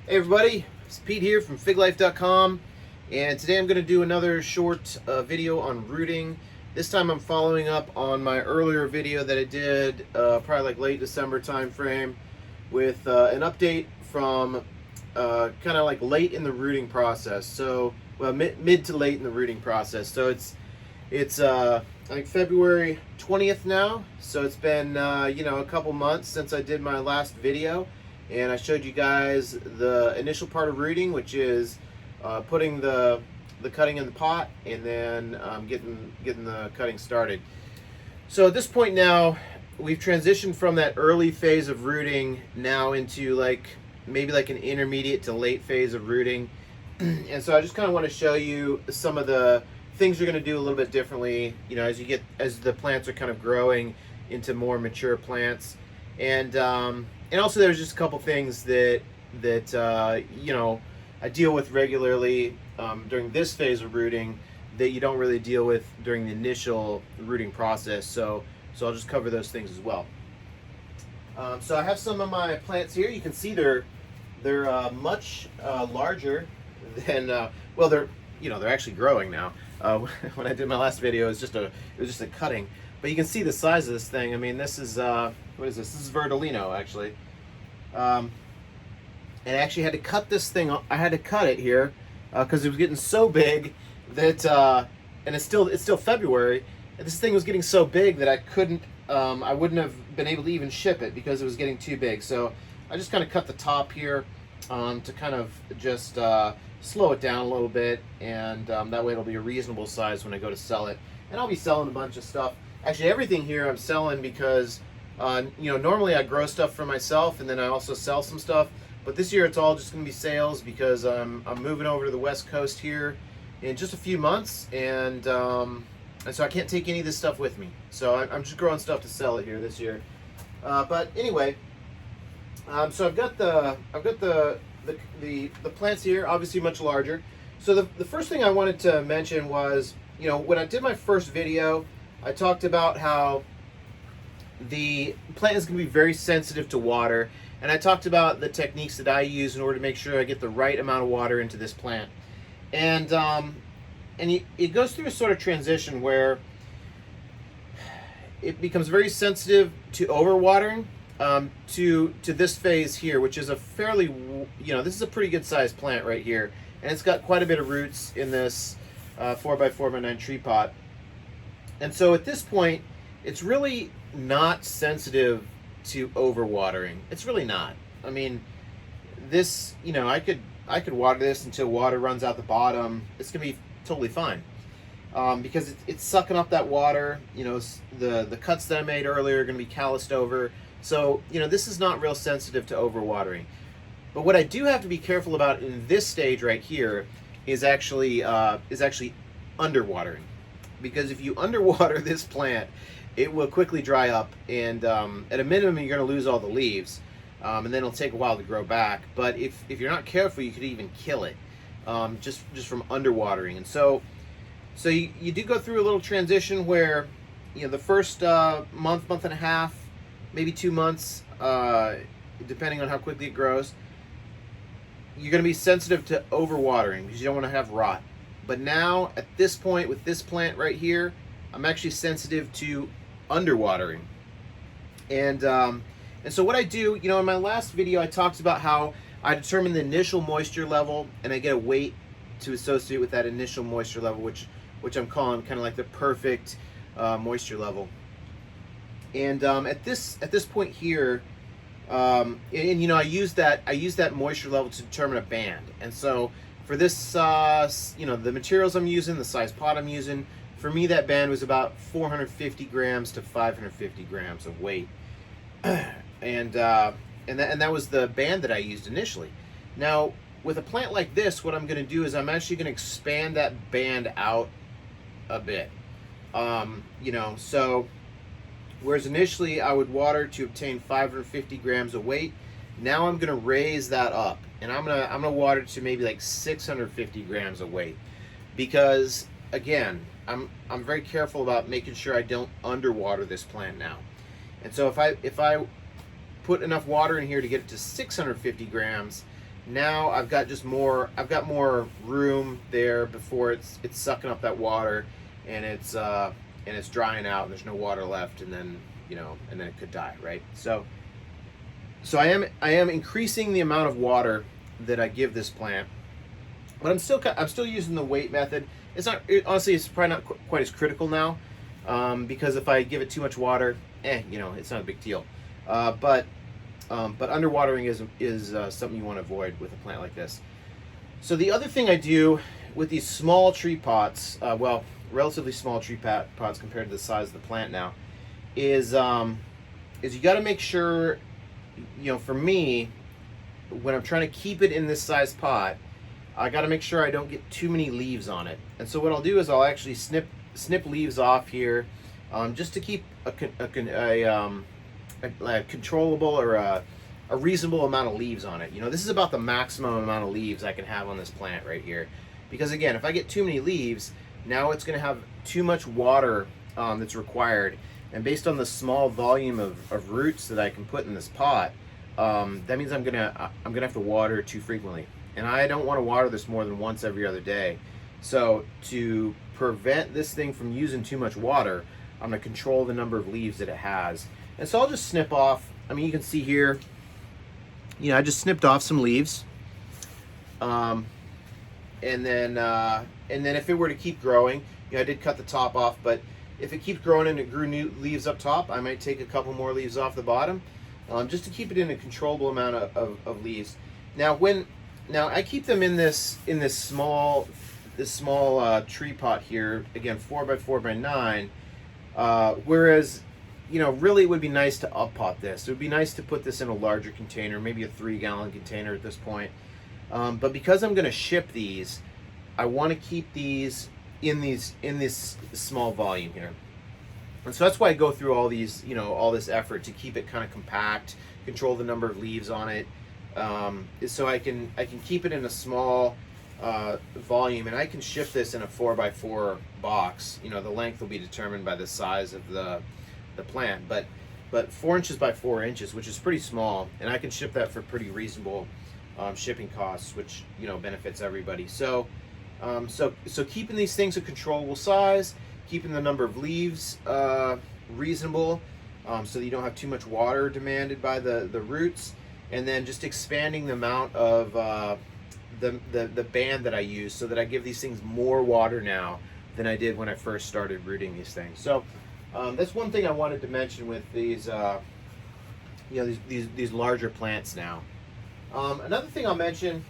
Hey everybody, it's Pete here from FigLife.com, and today I'm going to do another short video on rooting. This time I'm following up on my earlier video that I did probably like late December time frame with an update from kind of like late in the rooting process. So, well, mid to late in the rooting process. So it's I think February 20th now. So it's been a couple months since I did my last video. And I showed you guys the initial part of rooting, which is putting the cutting in the pot and then getting the cutting started. So at this point now, we've transitioned from that early phase of rooting now into maybe like an intermediate to late phase of rooting. And so I just kind of want to show you some of the things you're going to do a little bit differently, as the plants are kind of growing into more mature plants. And also there's just a couple things that I deal with regularly during this phase of rooting that you don't really deal with during the initial rooting process. So I'll just cover those things as well. So I have some of my plants here. You can see they're much larger than well, they're actually growing now. When I did my last video, it was just a cutting. But you can see the size of this thing. I mean, this is, what is this? This is Verdolino, actually. And I actually had to cut this thing. I had to cut it here because it was getting so big that, and it's still February, and this thing was getting so big that I wouldn't have been able to even ship it because it was getting too big. So I just kind of cut the top here to kind of just slow it down a little bit, and that way it'll be a reasonable size when I go to sell it. And I'll be selling a bunch of stuff. Actually, everything here I'm selling because, normally I grow stuff for myself and then I also sell some stuff. But this year it's all just going to be sales because I'm moving over to the West Coast here in just a few months, and so I can't take any of this stuff with me. So I'm just growing stuff to sell it here this year. But anyway, so I've got the plants here, obviously much larger. So the first thing I wanted to mention was, when I did my first video, I talked about how the plant is going to be very sensitive to water, and I talked about the techniques that I use in order to make sure I get the right amount of water into this plant. And it goes through a sort of transition where it becomes very sensitive to overwatering to this phase here, which is a fairly, this is a pretty good sized plant right here, and it's got quite a bit of roots in this 4x4x9 tree pot. And so at this point, it's really not sensitive to overwatering. It's really not. I mean, this, I could water this until water runs out the bottom. It's gonna be totally fine because it's sucking up that water. The cuts that I made earlier are gonna be calloused over. So this is not real sensitive to overwatering. But what I do have to be careful about in this stage right here is actually underwatering. Because if you underwater this plant, it will quickly dry up, and at a minimum you're going to lose all the leaves, and then it'll take a while to grow back. But if you're not careful, you could even kill it just from underwatering. And so you do go through a little transition where the first month and a half, maybe 2 months, depending on how quickly it grows, you're going to be sensitive to overwatering because you don't want to have rot. But now, at this point, with this plant right here, I'm actually sensitive to underwatering. And so what I do, in my last video, I talked about how I determine the initial moisture level, and I get a weight to associate with that initial moisture level, which I'm calling kind of like the perfect moisture level. And at this point here, I use that moisture level to determine a band. And so for this, the materials I'm using, the size pot I'm using, for me that band was about 450 grams to 550 grams of weight, and that was the band that I used initially. Now with a plant like this, what I'm going to do is I'm actually going to expand that band out a bit. So whereas initially I would water to obtain 550 grams of weight, now I'm going to raise that up, and I'm gonna water to maybe like 650 grams of weight, because again, I'm very careful about making sure I don't underwater this plant now. And so if I put enough water in here to get it to 650 grams, now I've got more room there before it's sucking up that water, and it's drying out and there's no water left, and then and then it could die, right? So I am increasing the amount of water that I give this plant, but I'm still using the weight method. Honestly, it's probably not quite as critical now, because if I give it too much water, it's not a big deal. But underwatering is something you want to avoid with a plant like this. So the other thing I do with these small tree pots, relatively small tree pots compared to the size of the plant now, is you got to make sure, for me, when I'm trying to keep it in this size pot, I got to make sure I don't get too many leaves on it. And so what I'll do is I'll actually snip leaves off here, just to keep a controllable or a reasonable amount of leaves on it. This is about the maximum amount of leaves I can have on this plant right here. Because again, if I get too many leaves, now it's going to have too much water that's required. And based on the small volume of roots that I can put in this pot, that means I'm gonna have to water too frequently. And I don't want to water this more than once every other day. So to prevent this thing from using too much water, I'm going to control the number of leaves that it has. And so I'll just snip off. I mean, you can see here, I just snipped off some leaves. And then if it were to keep growing, I did cut the top off, but if it keeps growing and it grew new leaves up top, I might take a couple more leaves off the bottom, just to keep it in a controllable amount of leaves. Now I keep them in this small tree pot here, again 4x4x9. Whereas, really it would be nice to up pot this. It would be nice to put this in a larger container, maybe a 3-gallon container at this point. But because I'm going to ship these, I want to keep these in this small volume here. And so that's why I go through all these, all this effort to keep it kind of compact, control the number of leaves on it, so I can keep it in a small volume, and I can ship this in a 4x4 box. The length will be determined by the size of the plant, but 4 inches by 4 inches, which is pretty small, and I can ship that for pretty reasonable shipping costs, which benefits everybody. So keeping these things a controllable size, keeping the number of leaves reasonable, so that you don't have too much water demanded by the roots, and then just expanding the amount of the band that I use, so that I give these things more water now than I did when I first started rooting these things. So that's one thing I wanted to mention with these these larger plants now. Another thing I'll mention,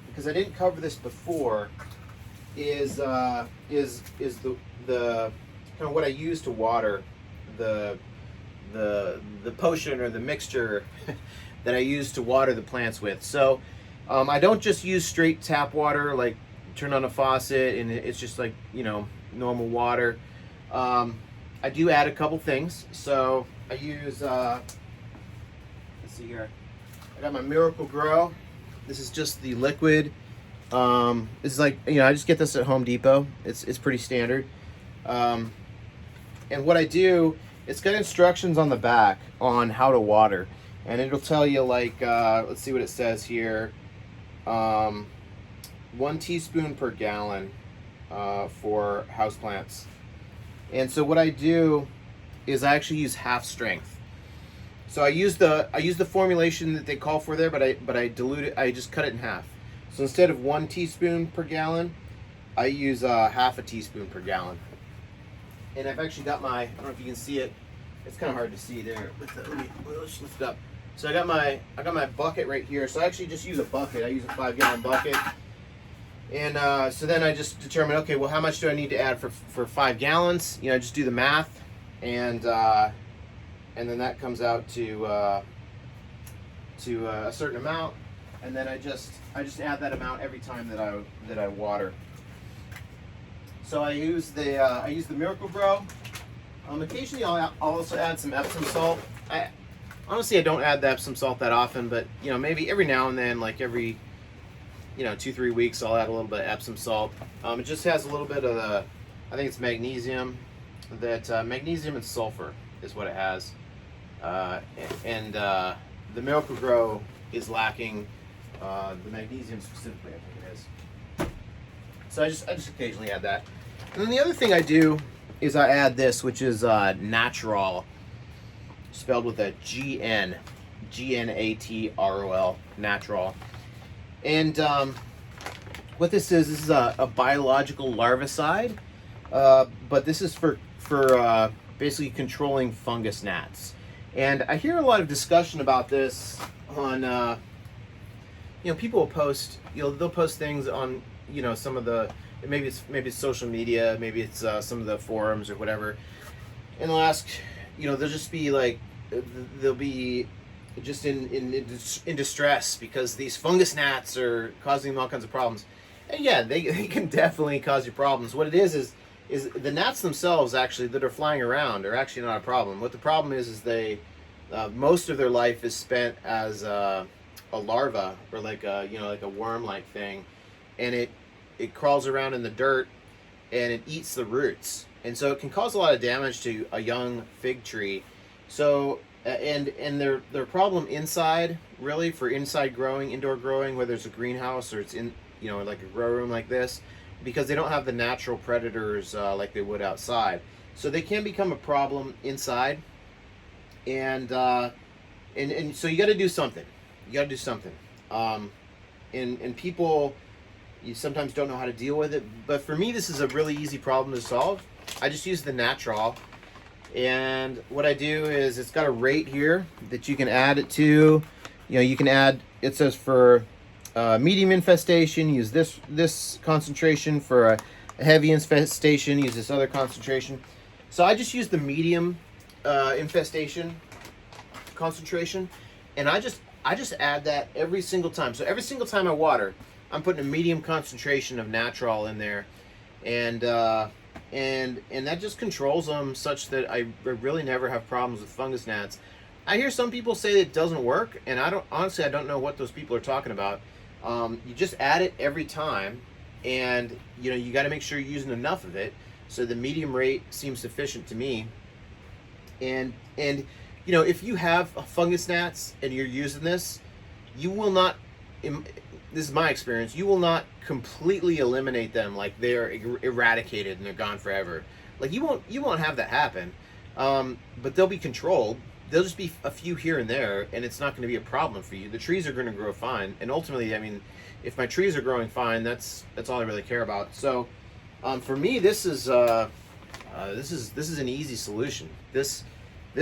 because I didn't cover this before, is the kind of what I use to water the potion or the mixture that I use to water the plants with. So I don't just use straight tap water, like turn on a faucet and it's just like normal water. I do add a couple things. So I use let's see here, I got my Miracle Grow. This is just the liquid. It's like, I just get this at Home Depot. It's pretty standard. And what I do, it's got instructions on the back on how to water, and it'll tell you, like, let's see what it says here. 1 teaspoon per gallon for houseplants. And so what I do is I actually use half strength. So I use the formulation that they call for there, but I dilute it. I just cut it in half. So instead of 1 teaspoon per gallon, I use half a teaspoon per gallon. And I've actually got my, I don't know if you can see it. It's kind of hard to see there. Let's lift it up. So I got my bucket right here. So I actually just use a bucket. I use a 5-gallon bucket. And so then I just determine, okay, well, how much do I need to add for 5 gallons? I just do the math, and then that comes out to a certain amount, and then I just add that amount every time that I water. So I use the Miracle Grow. Occasionally I'll also add some Epsom salt. Honestly, I don't add the Epsom salt that often, but maybe every now and then, like every 2-3 weeks, I'll add a little bit of Epsom salt. It just has a little bit of I think it's magnesium. Magnesium and sulfur is what it has. And the Miracle Grow is lacking The magnesium specifically, I think it is. So I just occasionally add that. And then the other thing I do is I add this, which is Natrol, spelled with a G-N, G-N-A-T-R-O-L, Natrol. And what this is a biological larvicide, but this is for basically controlling fungus gnats. And I hear a lot of discussion about this on, people will post, they'll post things on, some of the, maybe it's social media, maybe it's some of the forums or whatever, and they'll ask, they'll just be like, they'll be just in distress because these fungus gnats are causing them all kinds of problems. And yeah, they can definitely cause you problems. What it is the gnats themselves actually that are flying around are actually not a problem. What the problem is they most of their life is spent as a larva, or like a worm-like thing, and it crawls around in the dirt and it eats the roots, and so it can cause a lot of damage to a young fig tree. So and their problem inside, really, for inside growing, indoor growing, whether it's a greenhouse or it's in like a grow room like this, because they don't have the natural predators like they would outside. So they can become a problem inside, and so you got to do something. You got to do something. And people, you sometimes don't know how to deal with it. But for me, this is a really easy problem to solve. I just use the Natrol, and what I do is it's got a rate here that you can add it to. You can add. It says for medium infestation, use this concentration. For a heavy infestation, use this other concentration. So I just use the medium infestation concentration, and I just add that every single time. So every single time I water, I'm putting a medium concentration of Natrol in there, and that just controls them such that I really never have problems with fungus gnats. I hear some people say it doesn't work, and I don't know what those people are talking about. You just add it every time, and you got to make sure you're using enough of it. So the medium rate seems sufficient to me. And if you have fungus gnats and you're using this, you will not, this is my experience, you will not completely eliminate them, like they're eradicated and they're gone forever. Like you won't have that happen. But they'll be controlled. There'll just be a few here and there, and it's not going to be a problem for you. The trees are going to grow fine, and ultimately, if my trees are growing fine, that's all I really care about. So, for me, this is an easy solution. This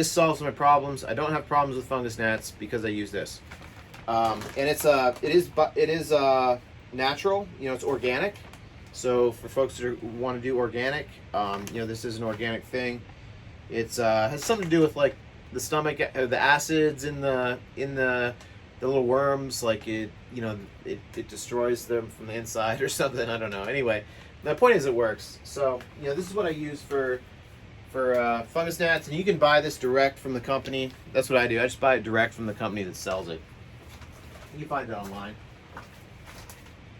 solves my problems. I don't have problems with fungus gnats because I use this, and it is natural. It's organic. So for folks that want to do organic, this is an organic thing. It's has something to do with like the stomach, the acids in the little worms, like it destroys them from the inside or something. I don't know. Anyway, the point is it works. So this is what I use for fungus gnats, and you can buy this direct from the company. That's what I do. I just buy it direct from the company that sells it. You can find it online.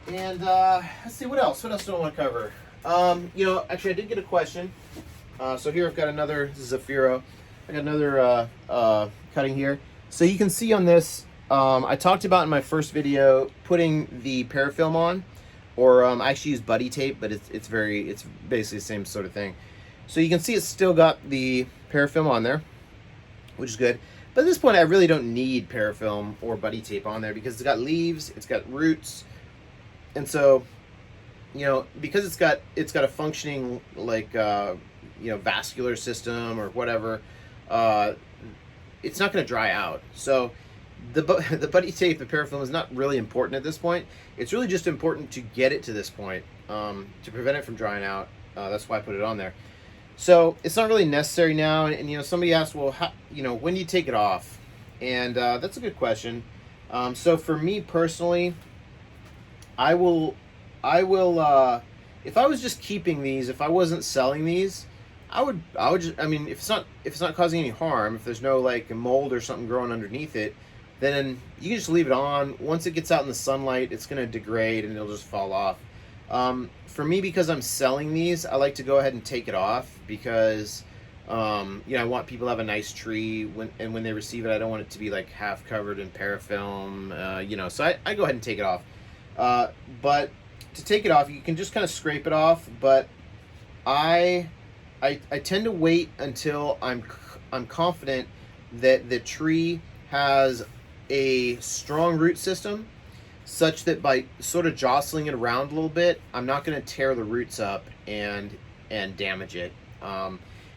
And let's see, what else do I want to cover? Actually I did get a question. So here I've got another, this is Zafiro. I got another cutting here. So you can see on this, I talked about in my first video putting the Parafilm on, or I actually use buddy tape, but it's basically the same sort of thing. So you can see it's still got the Parafilm on there, which is good. But at this point, I really don't need Parafilm or buddy tape on there because it's got leaves, it's got roots, and so because it's got a functioning like vascular system or whatever. It's not going to dry out. So the buddy tape, the Parafilm, is not really important at this point. It's really just important to get it to this point, to prevent it from drying out. That's why I put it on there. So it's not really necessary now. And somebody asked, well, how, when do you take it off? And that's a good question. So for me personally, I will. If I was just keeping these, if I wasn't selling these, I would just, if it's not causing any harm, if there's no like mold or something growing underneath it, then you can just leave it on. Once it gets out in the sunlight, it's going to degrade and it'll just fall off. For me, because I'm selling these, I like to go ahead and take it off because You know, I want people to have a nice tree when they receive it. I don't want it to be like half covered in parafilm. You know, so I go ahead and take it off. But to take it off, you can just kind of scrape it off. But I tend to wait until I'm confident that the tree has a strong root system, such that by sort of jostling it around a little bit, I'm not going to tear the roots up and damage it.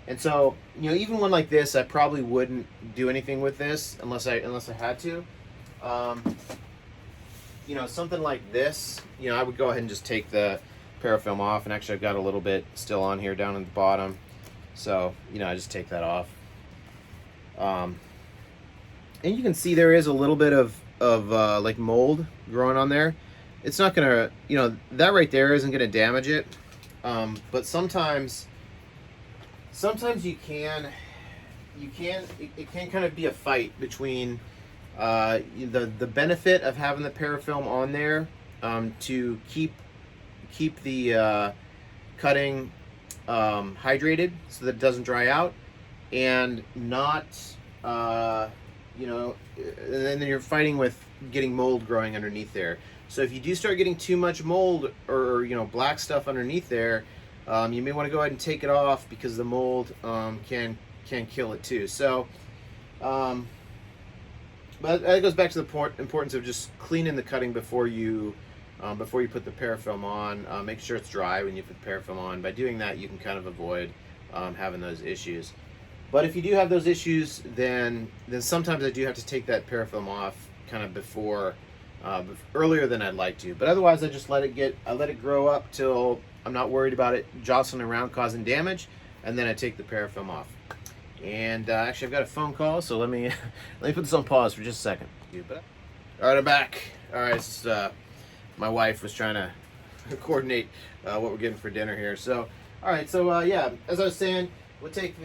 And so, you know, even one like this, I probably wouldn't do anything with this unless I had to. You know, something like this, you know, I would go ahead and just take the parafilm off. And actually, I've got a little bit still on here down at the bottom, so you know, I just take that off. And you can see there is a little bit of like mold growing on there. It's not gonna, you know, that right there isn't gonna damage it. But sometimes it can kind of be a fight between the benefit of having the parafilm on there to keep the cutting hydrated so that it doesn't dry out, and not you know, and then you're fighting with getting mold growing underneath there. So if you do start getting too much mold or you know, black stuff underneath there, you may want to go ahead and take it off, because the mold can kill it too. So but that goes back to the importance of just cleaning the cutting before you put the parafilm on. Make sure it's dry when you put the parafilm on. By doing that, you can kind of avoid having those issues. But if you do have those issues, then sometimes I do have to take that parafilm off kind of before earlier than I'd like to. But otherwise, I just let it grow up till I'm not worried about it jostling around causing damage, and then I take the parafilm off. And actually, I've got a phone call, so let me put this on pause for just a second. All right, I'm back. All right, my wife was trying to coordinate what we're getting for dinner here. So, all right, so yeah, as I was saying, we'll take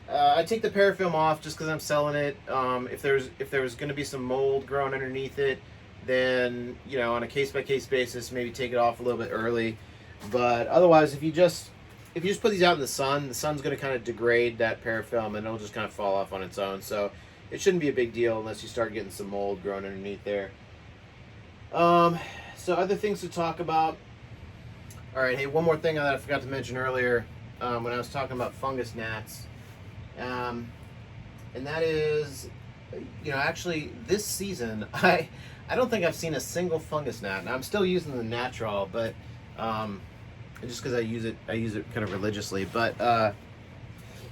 I take the parafilm off just because I'm selling it. If there's going to be some mold growing underneath it, then you know, on a case-by-case basis, maybe take it off a little bit early. But otherwise, if you just put these out in the sun's going to kind of degrade that parafilm, and it'll just kind of fall off on its own. So it shouldn't be a big deal unless you start getting some mold growing underneath there. So other things to talk about. All right, hey, one more thing that I forgot to mention earlier when I was talking about fungus gnats, and that is, you know, actually this season I don't think I've seen a single fungus gnat. Now I'm still using the Natural, but just because I use it kind of religiously. But I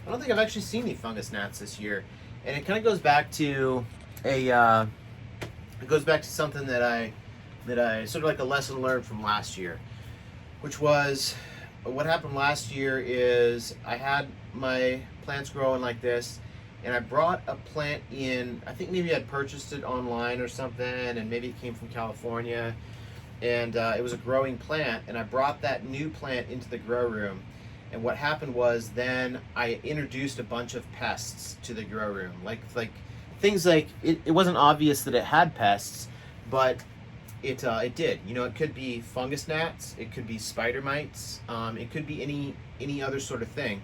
don't think I've actually seen any fungus gnats this year, and it kind of goes back to something that I sort of like a lesson learned from last year, which was what happened last year is I had my plants growing like this, and I brought a plant in. I think maybe I'd purchased it online or something, and maybe it came from California, and it was a growing plant, and I brought that new plant into the grow room. And what happened was then I introduced a bunch of pests to the grow room, like things like it wasn't obvious that it had pests, but it did. You know, it could be fungus gnats, it could be spider mites, it could be any other sort of thing.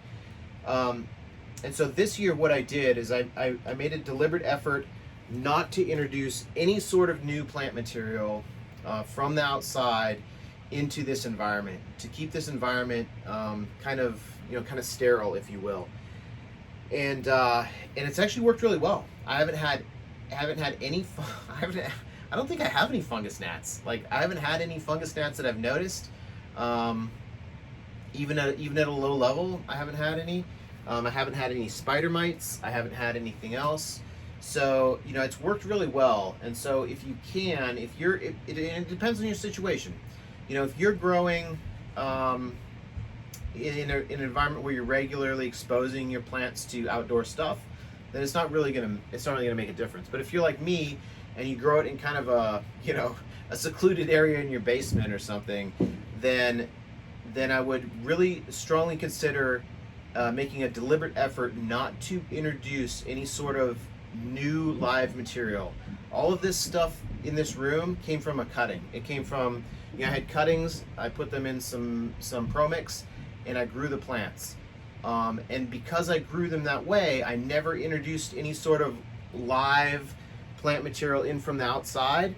And so this year what I did is I made a deliberate effort not to introduce any sort of new plant material from the outside into this environment, to keep this environment kind of sterile, if you will. And it's actually worked really well. I haven't had any I don't think I have any fungus gnats. Like, I haven't had any fungus gnats that I've noticed. Even at a low level, I haven't had any. I haven't had any spider mites. I haven't had anything else. So, you know, it's worked really well. And so if you can, it depends on your situation. You know, if you're growing in an environment where you're regularly exposing your plants to outdoor stuff, then it's not really gonna make a difference. But if you're like me and you grow it in kind of a secluded area in your basement or something, then I would really strongly consider making a deliberate effort not to introduce any sort of new live material. All of this stuff in this room came from a cutting. It came from, I had cuttings, I put them in some Pro Mix, and I grew the plants. And because I grew them that way, I never introduced any sort of live plant material in from the outside.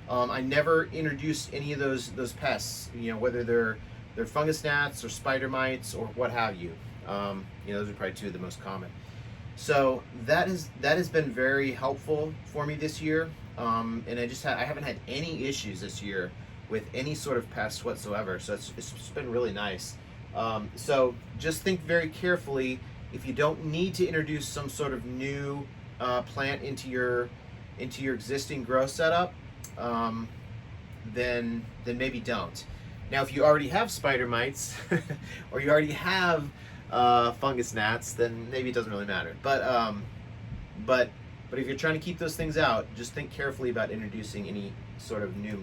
I never introduced any of those pests, whether they're fungus gnats or spider mites or what have you. Those are probably two of the most common. So that has been very helpful for me this year, and I haven't had any issues this year with any sort of pests whatsoever. So it's been really nice. So just think very carefully. If you don't need to introduce some sort of new plant into your existing grow setup, then maybe don't. Now, if you already have spider mites or you already have fungus gnats, then maybe it doesn't really matter. But if you're trying to keep those things out, just think carefully about introducing any sort of new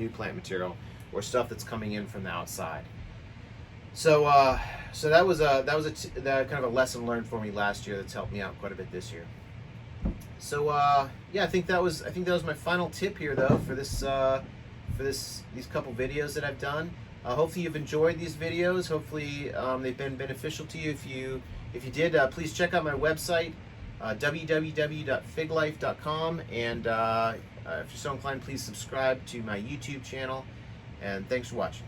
plant material or stuff that's coming in from the outside. So that was kind of a lesson learned for me last year that's helped me out quite a bit this year. So yeah, I think that was my final tip here, though, for these couple videos that I've done. Hopefully you've enjoyed these videos. Hopefully they've been beneficial to you. If you did, please check out my website, www.figlife.com, and if you're so inclined, please subscribe to my YouTube channel. And thanks for watching.